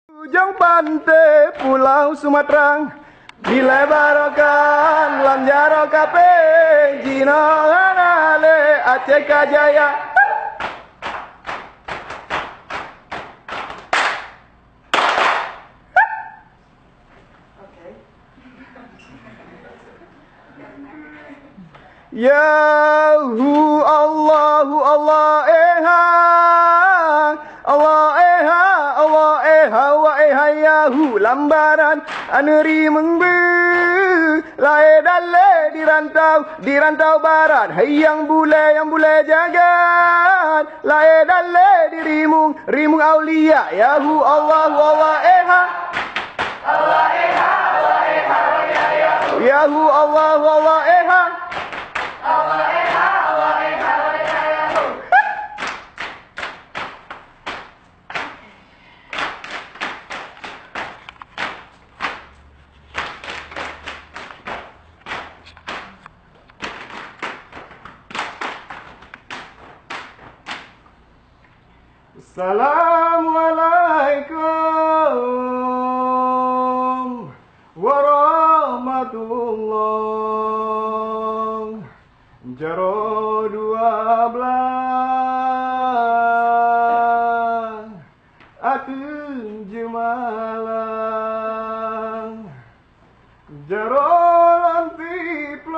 Ujung pantai Pulau Sumatera dilebarkan lanjaro kape Jino Hanale Aceh Kajaya. Yahu Allahu Allah Allah wa Yahu lambaran aneri mengbe lae dalle di rantau barat yang bule jagat lae dalle di rimung aulia Yahu Allahu Allah Yahu Allahu Allah Assalamualaikum warahmatullah. Jaro 12 Atun Jemalang Jaro lantiplong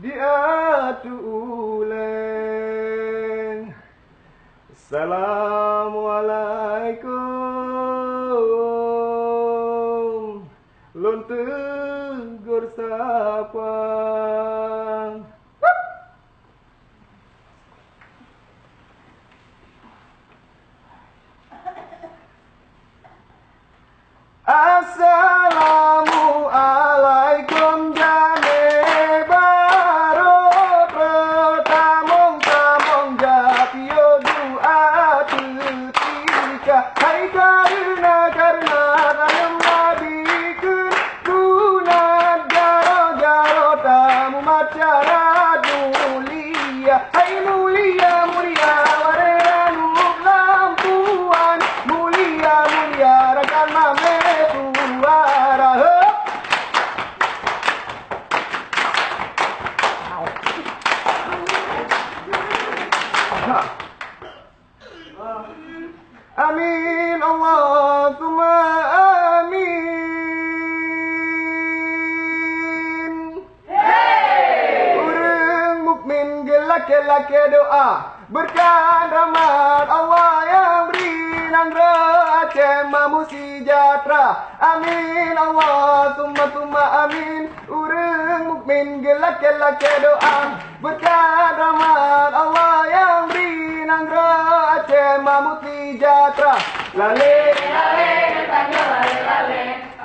di atu uleng. Assalamualaikum lon tegur sapang. Assalamualaikum jane baro tamong japio dua ketika hai karena ayam nabikun guna jaro tamu macara mulia hai mulia warenu lampuan mulia rakan mame suara Amin Allahumma amin. Urang mukmin gelak-gelak doa berkah rahmat Allah yang beri nangro Aceh mamu sejahtera. Amin Allahumma amin. Urang mukmin gelak-gelak doa berkah rahmat Allah yang beri nangro Aceh mamu sejahtera. Lale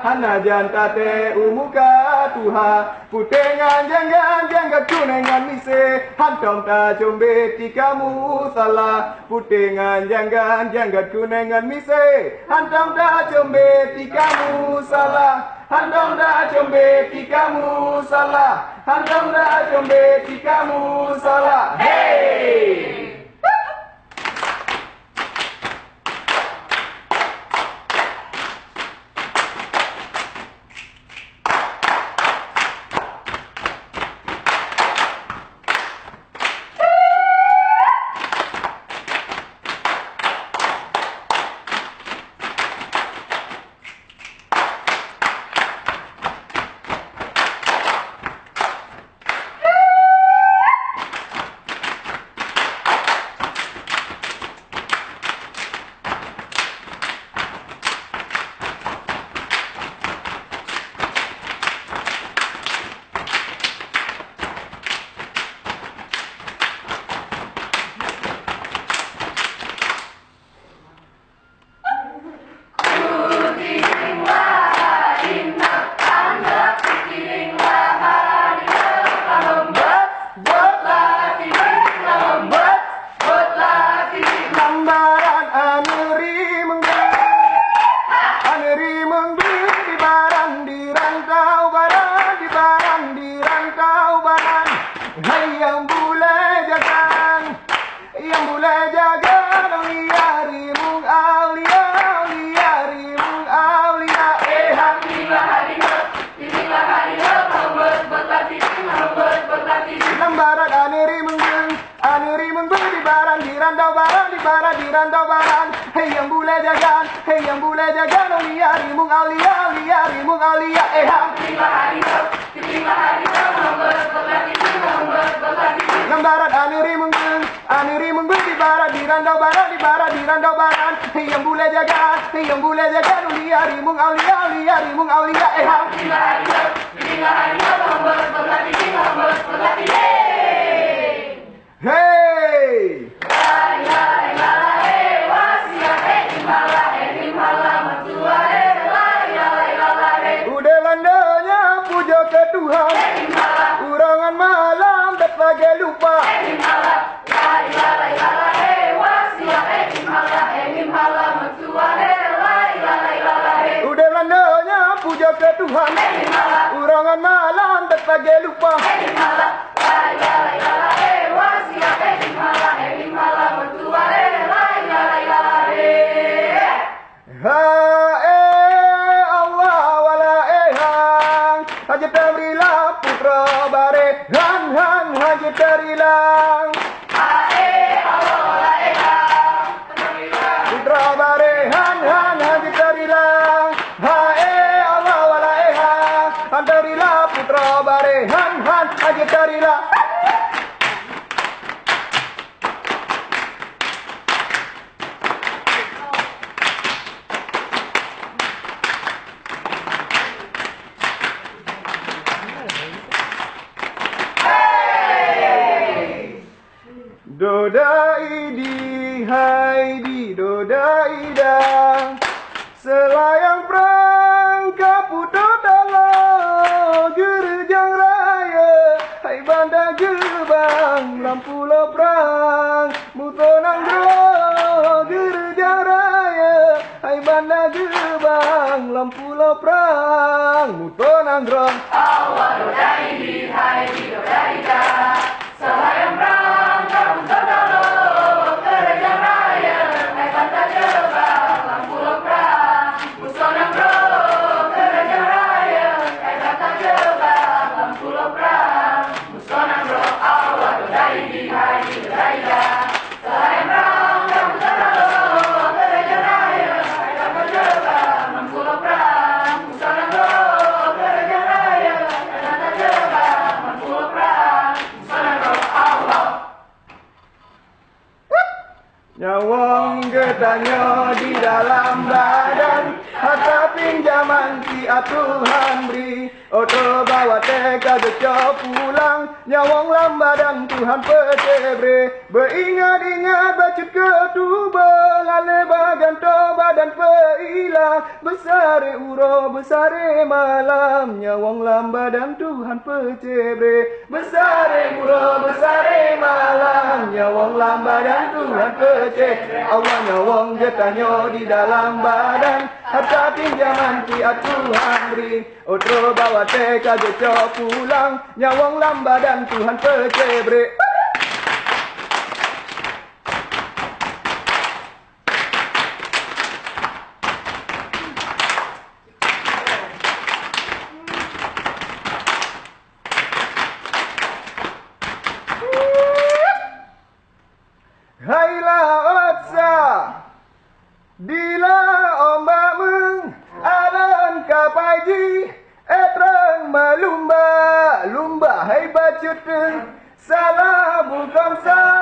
hanajan tate umuka tuha putengan janggat kunengan mise hantong ta jombe tikamu salah putengan janggat kunengan mise hantong ta jombe tikamu salah hantong ta jombe tikamu salah hantong ta jombe tikamu salah. Hey! rantau baran. Hei yang boleh jagan, hei yang boleh jagan. Aulia rimung aulia, aulia rimung aulia. Hang terima hari Lambaran ani rimung di barat di rantau barat di barat di rantau baran. Hei yang boleh jagan, hei yang boleh jagan. Aulia rimung aulia, aulia rimung aulia. Hang terima hari Hey! Udah landanya puja ke Tuhan. Urangan malam tak lagi lupa. Udah landanya puja ke Tuhan. Urangan malam tak lagi lupa. Haji Tamrila putra bare han Haji Tarilang putra bare han Haji Tarilang Allah wala han Tarila putra bare han Haji Tarilang. Dodai di hai di dodai dah selayang perang kaputo dalam gerejang raya. Hai bandar gerbang lampu lo perang mutonang dro gerejang raya. Hai bandar gerbang lampu lo perang mutonang dro. Awal dodai di hai di dodai dah selayang perang. Nyawang getahnya di dalam badan, harta pinjaman si Tuhan beri. Oto bawa teka geco pulang, nyawang lambadan Tuhan pecebre. Beringat-ingat bacut ketuba, lale bagan toba dan peilang. Besare uro, besare malam, nyawang lambadan Tuhan pecebre. Besare uro, besare malam, nyawang lambadan Tuhan pecebre. Allah nyawang getahnya di dalam badan, harta pinjaman si Tuhan beri. Otro bawa teka geco pulang, nyawang lambadan Tuhan pecebre. Hailah otsa dila ombak meng alan kapaji etrang malumba lumba hai bacuteng salah bukan sa